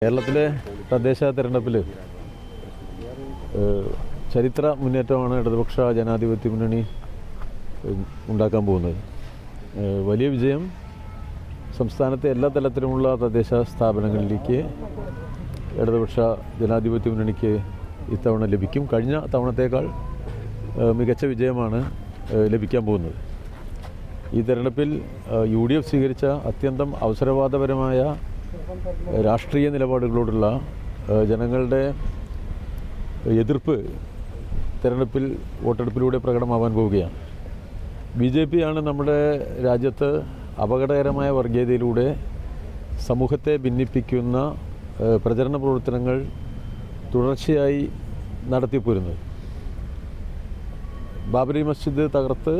കേരളത്തിലെ തദ്ദേശ തെരഞ്ഞെടുപ്പിൽ ചരിത്ര മുന്നേറ്റമാണ് ഇടതുപക്ഷ ജനാധിപത്യ മുന്നണി ഉണ്ടാക്കാൻ പോകുന്നത്. വലിയ വിജയം സംസ്ഥാനത്തെ എല്ലാ തലത്തിലുമുള്ള തദ്ദേശ സ്ഥാപനങ്ങളിലേക്ക് ഇടതുപക്ഷ ജനാധിപത്യ മുന്നണിക്ക് ഇത്തവണ ലഭിക്കും. കഴിഞ്ഞ തവണത്തേക്കാൾ മികച്ച വിജയമാണ് ലഭിക്കാൻ പോകുന്നത്. ഈ തെരഞ്ഞെടുപ്പിൽ UDF സ്വീകരിച്ച അത്യന്തം അവസരവാദപരമായ രാഷ്ട്രീയ നിലപാടുകളോടുള്ള ജനങ്ങളുടെ എതിർപ്പ് തെരഞ്ഞെടുപ്പിൽ വോട്ടെടുപ്പിലൂടെ പ്രകടമാവാൻ പോവുകയാണ്. BJP ആണ് നമ്മുടെ രാജ്യത്ത് അപകടകരമായ വർഗീയതയിലൂടെ സമൂഹത്തെ ഭിന്നിപ്പിക്കുന്ന പ്രചരണ പ്രവർത്തനങ്ങൾ തുടർച്ചയായി നടത്തിപ്പോരുന്നത്. ബാബരി മസ്ജിദ് തകർത്ത്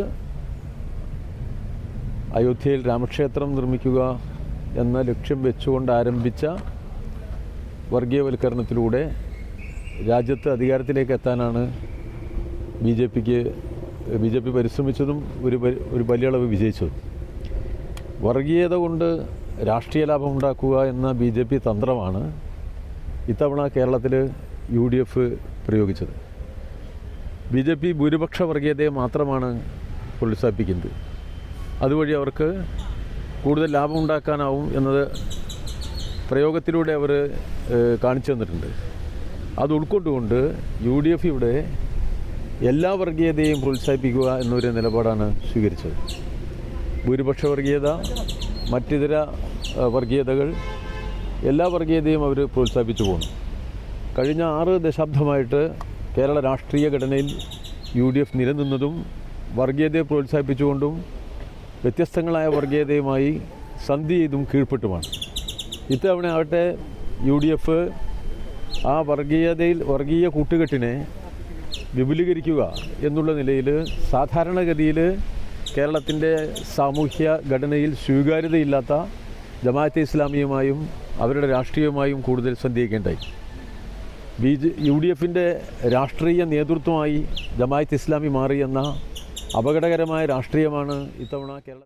അയോധ്യയിൽ രാമക്ഷേത്രം നിർമ്മിക്കുക എന്ന ലക്ഷ്യം വെച്ചുകൊണ്ട് ആരംഭിച്ച വർഗീയവൽക്കരണത്തിലൂടെ രാജ്യത്ത് അധികാരത്തിലേക്ക് എത്താനാണ് BJP പരിശ്രമിച്ചതും ഒരു വലിയ അളവ് വിജയിച്ചതും. വർഗീയത കൊണ്ട് രാഷ്ട്രീയ ലാഭം ഉണ്ടാക്കുക എന്ന BJP തന്ത്രമാണ് ഇത്തവണ കേരളത്തിൽ UDF പ്രയോഗിച്ചത്. BJP ഭൂരിപക്ഷ വർഗീയതയെ മാത്രമാണ് പ്രോത്സാഹിപ്പിക്കുന്നത്. അതുവഴി അവർക്ക് കൂടുതൽ ലാഭം ഉണ്ടാക്കാനാവും എന്നത് പ്രയോഗത്തിലൂടെ അവർ കാണിച്ചു തന്നിട്ടുണ്ട്. അത് ഉൾക്കൊണ്ടുകൊണ്ട് UDF ഇവിടെ എല്ലാ വർഗീയതയും പ്രോത്സാഹിപ്പിക്കുക എന്നൊരു നിലപാടാണ് സ്വീകരിച്ചത്. ഭൂരിപക്ഷ വർഗീയത, മറ്റിതര വർഗീയതകൾ, എല്ലാ വർഗീയതയും അവർ പ്രോത്സാഹിപ്പിച്ചു പോകുന്നു. കഴിഞ്ഞ 6 ദശാബ്ദമായിട്ട് കേരള രാഷ്ട്രീയ ഘടനയിൽ UDF നിലനിന്നതും വർഗീയതയെ പ്രോത്സാഹിപ്പിച്ചുകൊണ്ടും വ്യത്യസ്തങ്ങളായ വർഗീയതയുമായി സന്ധി ചെയ്തും കീഴ്പ്പെട്ടുമാണ്. ഇത്തവണ ആവട്ടെ UDF ആ വർഗീയ കൂട്ടുകെട്ടിനെ വിപുലീകരിക്കുക എന്നുള്ള നിലയിൽ സാധാരണഗതിയിൽ കേരളത്തിൻ്റെ സാമൂഹ്യ ഘടനയിൽ സ്വീകാര്യതയില്ലാത്ത ജമാഅത്തെ ഇസ്ലാമിയുമായും അവരുടെ രാഷ്ട്രീയവുമായും കൂടുതൽ സന്ധിക്കുകയുണ്ടായി. UDFൻ്റെ രാഷ്ട്രീയ നേതൃത്വമായി ജമാഅത്തെ ഇസ്ലാമി മാറി എന്ന അപകടകരമായ രാഷ്ട്രീയമാണ് ഇത്തവണ കേരള